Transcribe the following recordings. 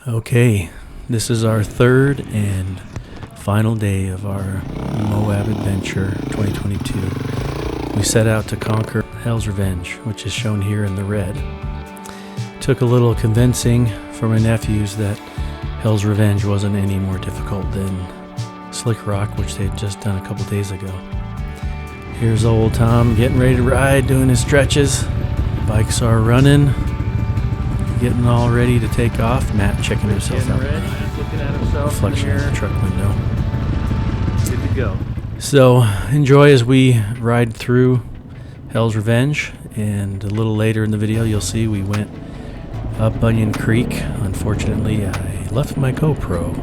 Okay, this is our third and final day of our Moab Adventure 2022. We set out to conquer Hell's Revenge, which is shown here in the red. Took a little convincing for my nephews that Hell's Revenge wasn't any more difficult than Slick Rock, which they'd just done a couple days ago. Here's old Tom getting ready to ride, doing his stretches. Bikes are running, getting all ready to take off. Matt checking himself out. Looking at himself. Reflection in the truck window. Good to go. So enjoy as we ride through Hell's Revenge, and a little later in the video you'll see we went up Onion Creek. Unfortunately, I left my GoPro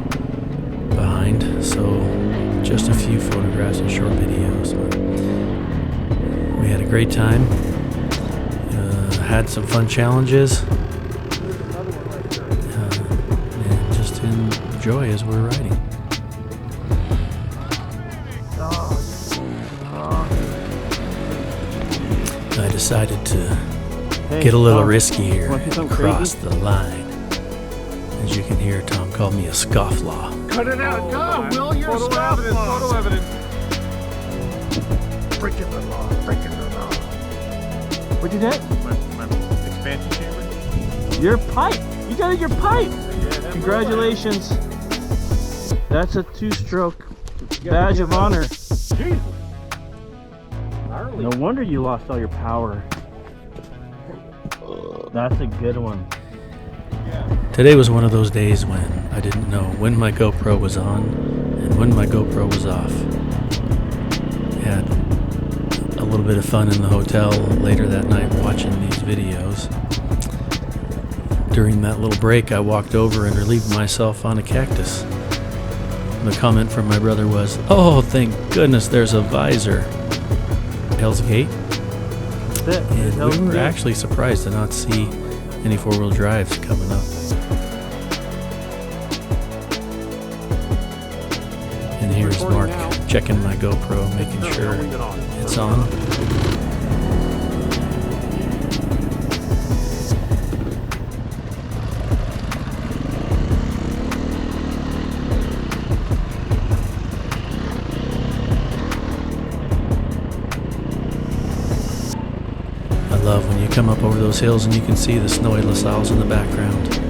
behind, so just a few photographs and short videos. We had a great time. Had some fun challenges. And just enjoy as we're riding. I decided to get a little risky here and cross the line. As you can hear, Tom called me a scofflaw. Cut it out. God, Will, you're a scofflaw. Photo evidence. Breaking the law. Breaking the law. What'd you get? My expansion chamber. Your pipe. You got it, your pipe. Congratulations. That's a two-stroke badge of honor. Jesus. No wonder you lost all your power. That's a good one. Today was one of those days when I didn't know when my GoPro was on and when my GoPro was off. Had a little bit of fun in the hotel later that night watching these videos. During that little break, I walked over and relieved myself on a cactus. The comment from my brother was, "Oh, thank goodness there's a visor." Hell's Gate. And we were actually surprised to not see any four-wheel drives coming up. And here's Mark checking my GoPro, making sure it's on. I love when you come up over those hills and you can see the snowy LaSalle's in the background.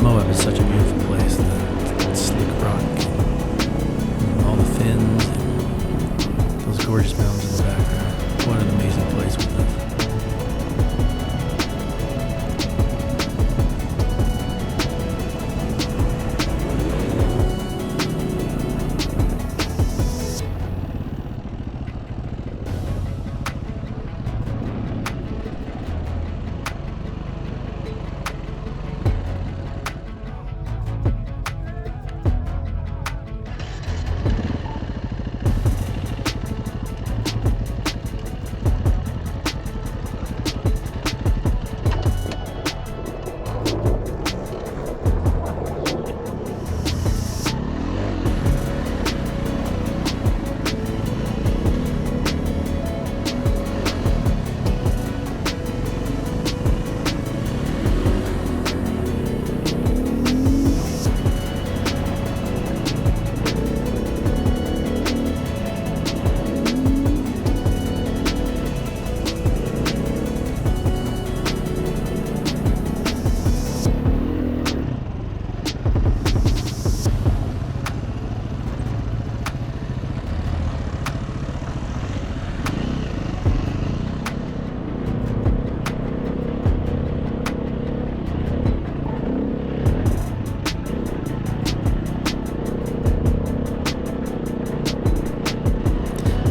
Moab is such a beautiful place. The slick rock, and all the fins, and those gorgeous mountains in the background. What an amazing place we live.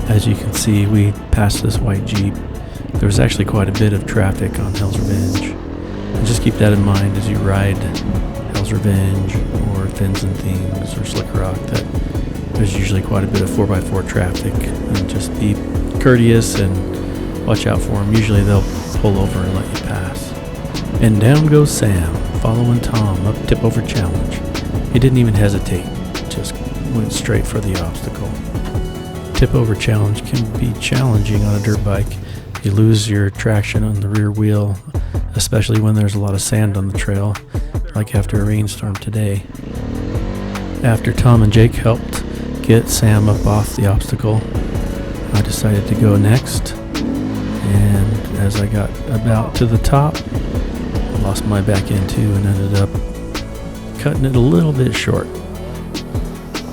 As you can see, we passed this white Jeep. There was actually quite a bit of traffic on Hell's Revenge. And just keep that in mind as you ride Hell's Revenge or Fins and Things or Slick Rock, that there's usually quite a bit of 4x4 traffic. And just be courteous and watch out for them. Usually they'll pull over and let you pass. And down goes Sam, following Tom up tip over challenge. He didn't even hesitate, just went straight for the obstacle. Tip over challenge can be challenging on a dirt bike. You lose your traction on the rear wheel, especially when there's a lot of sand on the trail. like after a rainstorm today. After Tom and Jake helped get Sam up off the obstacle, I decided to go next, and as I got about to the top, I lost my back end too and ended up cutting it a little bit short.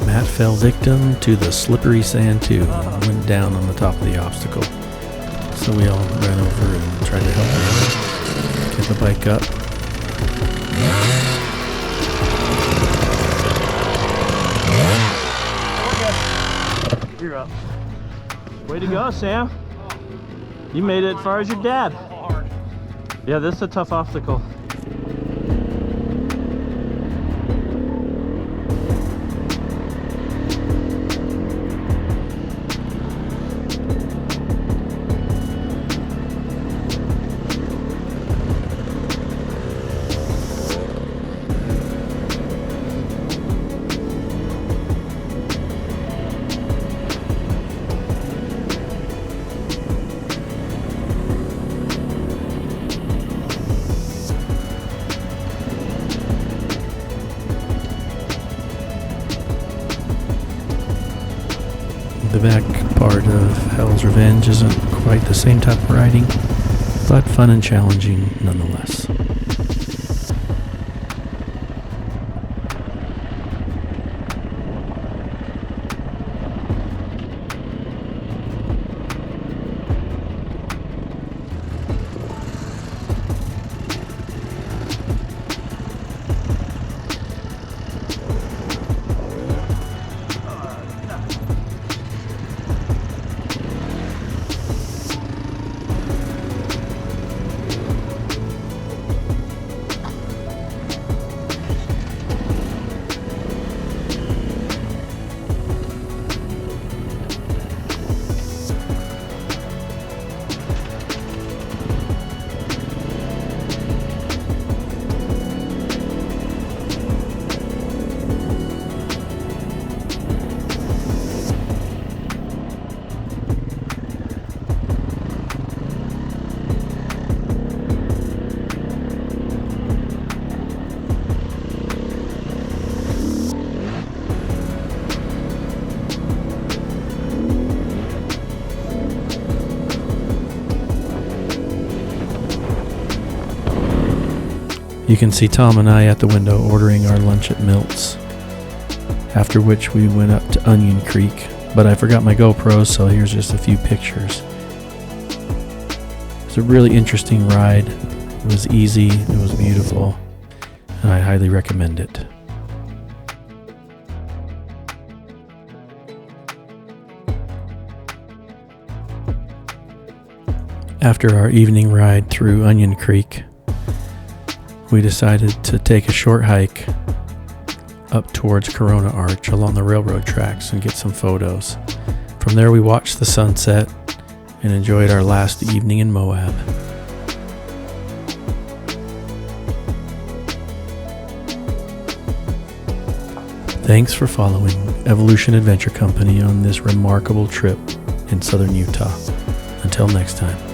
Matt fell victim to the slippery sand too and went down on the top of the obstacle. So we all ran over and tried to help him get the bike up. You're up. Way to go, Sam. You made it as far as your dad. Yeah, this is a tough obstacle. The back part of Hell's Revenge isn't quite the same type of riding, but fun and challenging nonetheless. You can see Tom and I at the window ordering our lunch at Milt's, after which we went up to Onion Creek, but I forgot my GoPro, so here's just a few pictures. It's a really interesting ride. It was easy, it was beautiful, and I highly recommend it. After our evening ride through Onion Creek, we decided to take a short hike up towards Corona Arch along the railroad tracks and get some photos. From there we watched the sunset and enjoyed our last evening in Moab. Thanks for following Evolution Adventure Company on this remarkable trip in southern Utah. Until next time.